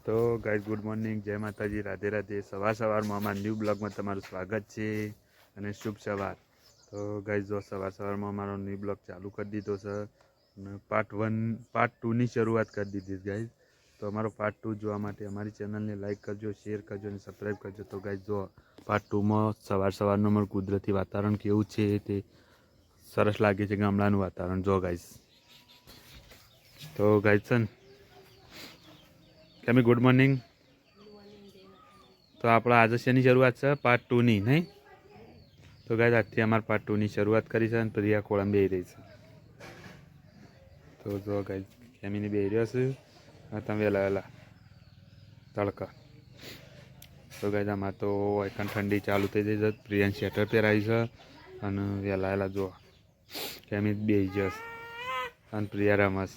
તો guys good morning, જય માતાજી, રાધે રાધે. સવારમાં અમારા ન્યૂ બ્લોગમાં તમારું સ્વાગત છે અને શુભ સવાર. તો ગાઈઝ જો સવારમાં અમારો ન્યૂ બ્લોગ ચાલુ કરી દીધો છે અને પાર્ટ 2ની શરૂઆત કરી દીધી ગાઈઝ. તો અમારો પાર્ટ 2 જોવા માટે અમારી ચેનલને લાઇક કરજો, શેર કરજો અને સબસ્ક્રાઈબ કરજો. તો ગાઈઝ જો પાર્ટ 2માં સવારનું અમારું કુદરતી વાતાવરણ કેવું છે તે સરસ લાગે છે, ગામડાનું વાતાવરણ જો ગાઈઝ. તો ગાઈઝ છે ને કેમી ગુડ મોર્નિંગ. તો આપણે આજે શેની શરૂઆત છે? પાર્ટ 2ની, નહીં? તો ગાઈઝ આજથી અમારે પાર્ટ 2ની શરૂઆત કરી છે અને પ્રિયા ખોળામાં બેસી રહી છે. તો જો ગાઈઝ કેમીને બેસી રહ્યો છે તમે વહેલા તડકા. તો ગાઈઝ આમાં તો એકણ ઠંડી ચાલુ થઈ જઈ છે. પ્રિયાને સ્વેટર પહેરાવી છે અને વહેલા જો કેમી બેસી જશે અને પ્રિયા રમસ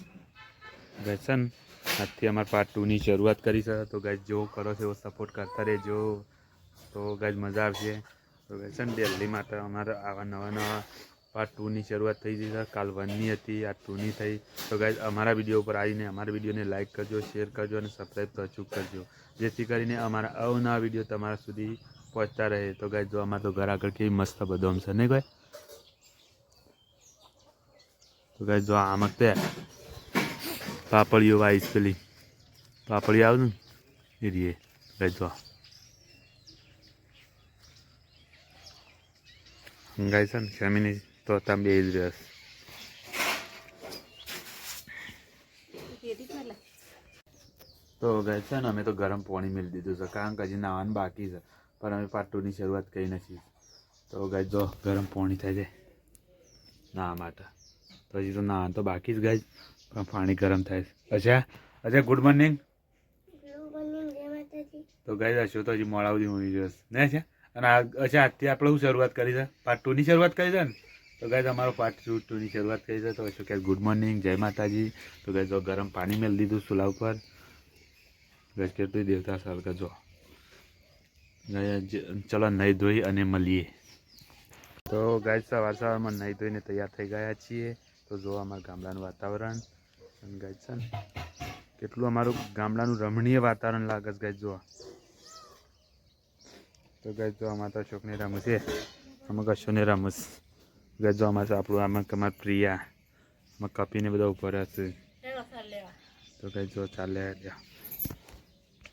ગાઈઝ છે ને. આજથી અમારે પાર્ટ 2ની શરૂઆત કરી છે. તો ગાઈઝ જેવો કરો છો એવો સપોર્ટ કરતા રહેજો. તો ગાઈઝ મજા આવશે. તો ગાઈઝ છે ને દિલ્હી માટે અમારે આવા નવા પાર્ટ 2ની શરૂઆત થઈ ગઈ છે. કાલ 1ની હતી, આ 2ની થઈ. તો ગાઈઝ અમારા વિડીયો ઉપર આવીને અમારા વિડીયોને લાઇક કરજો, શેર કરજો અને સબસ્ક્રાઈબ તો અચૂક કરજો, જેથી કરીને અમારા અવનવા વિડીયો તમારા સુધી પહોંચતા રહે. તો ગાઈઝ જો અમારે તો ઘર આગળ કેવી મસ્ત બદામ છે નહીં ભાઈ? તો ગાઈઝ જો આમાં તે પાપડીઓ વાઈસ પેલી પાપડી આવે ને એ રીએ ગાઈઝ જો ગાઈઝ છે ને કેમીની તો તમે બે જ રહેશ. તો ગાઈઝ છે ને અમે તો ગરમ પાણી મેળવી દીધું છે, કારણ કે હજી નાવાનું બાકી છે, પણ અમે પાર્ટ 2ની શરૂઆત કરી નથી. તો ગાઈઝ જો ગરમ પાણી થાય છે નાવા માટે. તો હજી તો નાવાનું તો બાકી જ ગાઈઝ, પણ પાણી ગરમ થાય છે. અચ્છા ગુડ મોર્નિંગ. તો ગાઈઝ હશું તો હજી મોડા સુધી ઊંઘી જશે ને છે. અને અચ્છા આજથી આપણે શું શરૂઆત કરી છે? પાર્ટ 2ની શરૂઆત કરી છે ને. તો ગાઈઝ અમારો પાર્ટ 2ની શરૂઆત કરી છે. તો હશું કે ગુડ મોર્નિંગ, જય માતાજી. તો ગાઈઝ જો ગરમ પાણી મેળ દીધું ચૂલા ઉપર. ગાઈઝ કેટલું દેવતા સર કરજો. ચલો નહીં ધોઈ અને મળીએ. તો ગાઈઝ સવારમાં નહીં ધોઈને તૈયાર થઈ ગયા છીએ. તો જો અમારા ગામડાનું વાતાવરણ અને ગાઈઝ છે ને કેટલું અમારું ગામડાનું રમણીય વાતાવરણ લાગે છે ગાઈઝ જો. તો ગાઈઝ જો અમારે તો અશોકને રમું છે, અમે કશોને રમું. ગાઈઝ જો અમારે આપણું આમાં અમારા પ્રિયા આમાં કપીને બધા ઉપર હશે. તો ગાઈઝ જો ચાલે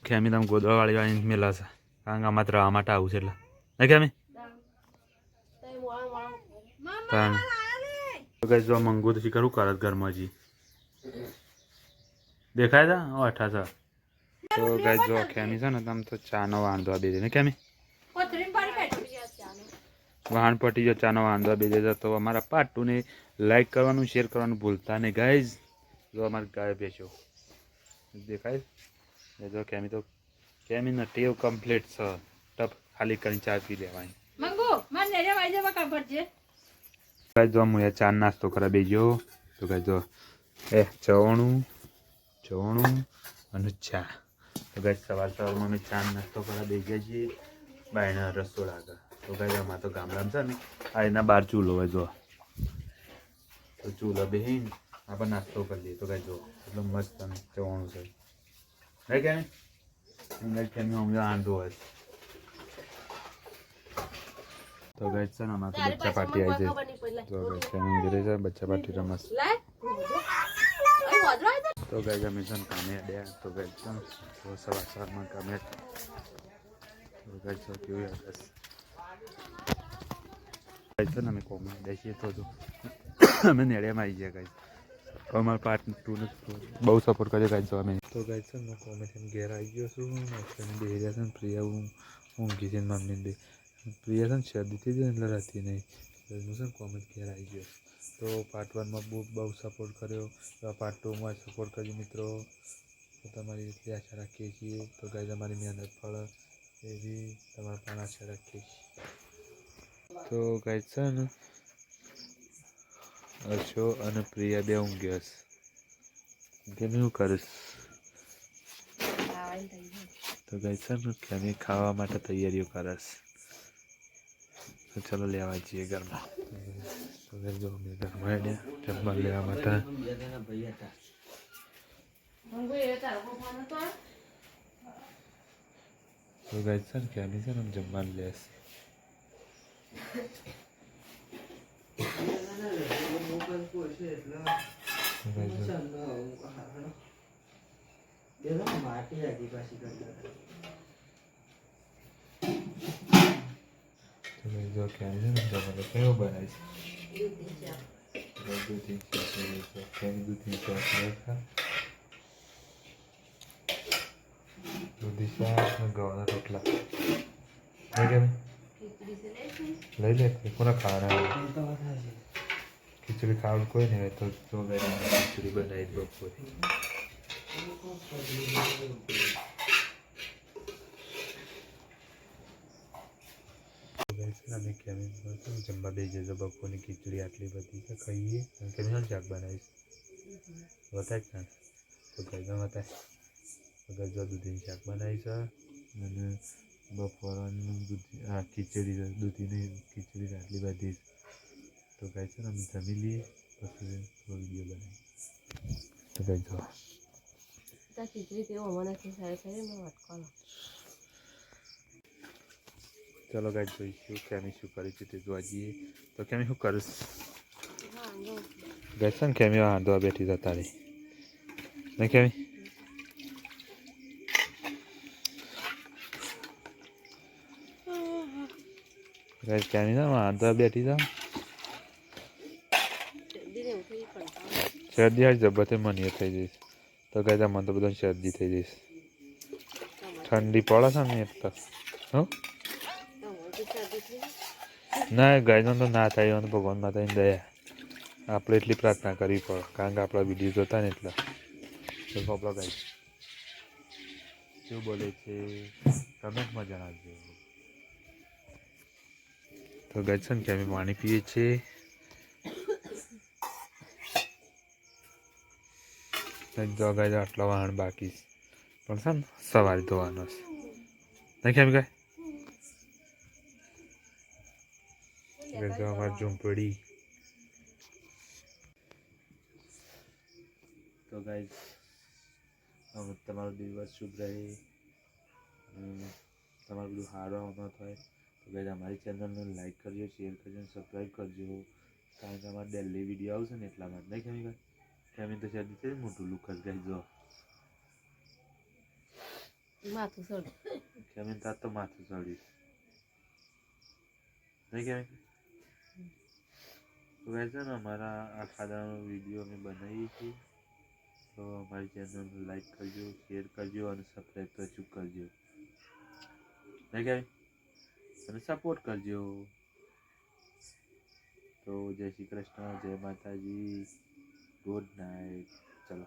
ખેમી તમે ગોદવાવાળી વાળી મેલા છે, કારણ કે અમારે રહેવા માટે આવું છે એટલે નહીં ખેમી. તો ગાઈઝ જો મંગુ તો શીખર શું કરે ઘરમાં હજી દેખાય છે અઠા છે. તો ગાઈઝ જો ખેમી છે ને તમે તો ચાનો વાંધો બે ને ખેમી વાહન પટી જો ચાનો વાંધો બે જાય. તો અમારા પાર્ટ 2ને લાઈક કરવાનું, શેર કરવાનું ભૂલતા નહીં ગાઈઝ. જો અમારે ગાય બેસ્યો દેખાય જો કેમી તો કેમીનો ટેવ કમ્પ્લીટ છે. ટપ ખાલી કરીને ચા પી લેવાની. જો હું એ ચા નાસ્તો કરા બેજો. તો ગાઈઝ જો ચવણું અને ચા. તો ગાઈઝ સવારમાં અમે ચા નાસ્તો કરવા બેસી છીએ બાયના રસોડા આગળ. તો ગાઈઝ અમારે તો ગામડામાં છે ને આ એના બહાર ચૂલો હોય જો. તો ચૂલો બેસીને આપણે નાસ્તો કરી લઈએ. તો ગાઈઝ જો એટલું મસ્ત ચવણું છે નહીં કેમી હમણાં આંધો હોય. તો ગાઈઝ છે ને અમારે તો બચ્ચા પાર્ટી આવી જાય. તો ગાઈઝ કેમી ઘરે છે બચ્ચા પાર્ટી રમસ. તો ગાઈઝ અમે છે ને કામે અડ્યા. તો ગાઈઝ છે ને સવારમાં કામે. તો ગાઈઝ કેવું યાદ ગાઈઝ છે ને અમે કોમે બેસીએ તો અમે નેડિયામાં આવી ગયા ગાઈઝ. અમારા પાર્ટ 2ને બહુ સપોર્ટ કર્યો ગાઈઝ જો અમે. તો ગાઈઝ છે ને કોમેથી ઘેર આવી ગયો છું. બે રહ્યા છે ને પ્રિયા ઊંઘી છે મમ્મી બે. પ્રિયા છે ને શરદીથી જ એટલે રહેતી નહીં. હું છે ને કોમેન્ટ ઘેર આવી ગયો. તો પાર્ટ 1માં બહુ સપોર્ટ કર્યો. તો પાર્ટ 2માં સપોર્ટ કર્યો મિત્રો. તો તમારી એટલી આશા રાખીએ છીએ. તો ગાઈઝ અમારી મહેનત ફળ એવી તમારા પણ આશા રાખીએ છીએ. તો ગાઈઝ છે ને અશો અને પ્રિયા બે ઊંઘ્યા છે. કેમ શું કરીશ? તો ગાઈઝ છે ને કેમી ખાવા માટે તૈયારીઓ કરે છે. તો ચલો લેવા જઈએ ઘરમાં. તો જો અમે ઘરમાં જમવા લેવા માટે. તો ગાઈસ છે ને કેમી છે ને આમ જમવાનું લેશે. જો કેમી છે ને જમવાનું કેવું બનાવીશ દૂધી શાક કેમી દૂધી શાક દૂધી શાક ને ગવાના રોટલા નહીં કેમી લઈ લે કોના ખાવાના ખીચડી ખાવાનું કોઈ નહીં હોય તો ખીચડી બનાવી બપોરે. અમે કેમી જમવા બે જજો બપોરની ખીચડી આટલી બધી તો ખાઈએ અને કેમી શાક બનાવીશ બતાય ને તો કઈ બતાય અગર જો દૂધીનું શાક બનાવી છે અને બપોરનું ખીચડી દૂધીની ખીચડી આટલી બધી તો કહે છે ને અમે જમી લઈએ પછી વિડીયો બનાવી તો કહી દો ખીચડી તેવો મને વાટકો. ચલો ગાઈસ જોઈશું કેમી શું કરી છે તે જોવા જઈએ તો કેમી શું કરીશ ગાઈસ છે ને કેમી હાંધવા બેઠી જતા રહી નહીં કેમી ગાઈસ કેમી ના હાંધવા બેઠી જા શરદી હારી જબરથી મને થઈ જઈશ તો ગાઈસ મને તો બધાને શરદી થઈ જઈશ ઠંડી પડે છે ને એટલે હો ના ગાયનો તો ના થાય એવાનું ભગવાન માતાની દયા આપણે એટલી પ્રાર્થના કરવી પડે કારણ કે આપણા વિડીયો જોતા ને એટલે તો આપણો ગાય શું બોલે છે કમેન્ટમાં જણાવજો. તો ગાય છે ને કે અમે પાણી પીએ છીએ જો ગાય આટલા વાહણ બાકી પણ છે ને સવારે ધોવાનો છે નહીં કેમ ગાય અમારી ઝૂંપડી. તો ગાઈસ તમારો દિવસ શુભ રહે તમારું બધું સારું ન થાય તો ગાઈસ અમારી ચેનલને લાઈક કરજો શેર કરજો અને સબસ્ક્રાઈબ કરજો કારણ કે અમારે ડેલી વિડીયો આવશે ને એટલા માટે નહીં કેમી કેમી તો શરદી થઈ મોટું લુક જ ગાઈ જો માથું ચડ કેમી તાર તો માથું ચડ્યું નહીં કેમી તો ગાઈસ છે ને અમારા આ ખાડાનો વિડીયો અમે બનાવીએ છીએ તો અમારી ચેનલને લાઈક કરજો શેર કરજો અને સબસ્ક્રાઈબ તો અચૂક કરજો નહીં કેવી અને સપોર્ટ કરજો. તો જય શ્રી કૃષ્ણ જય માતાજી ગુડ નાઇટ ચલો.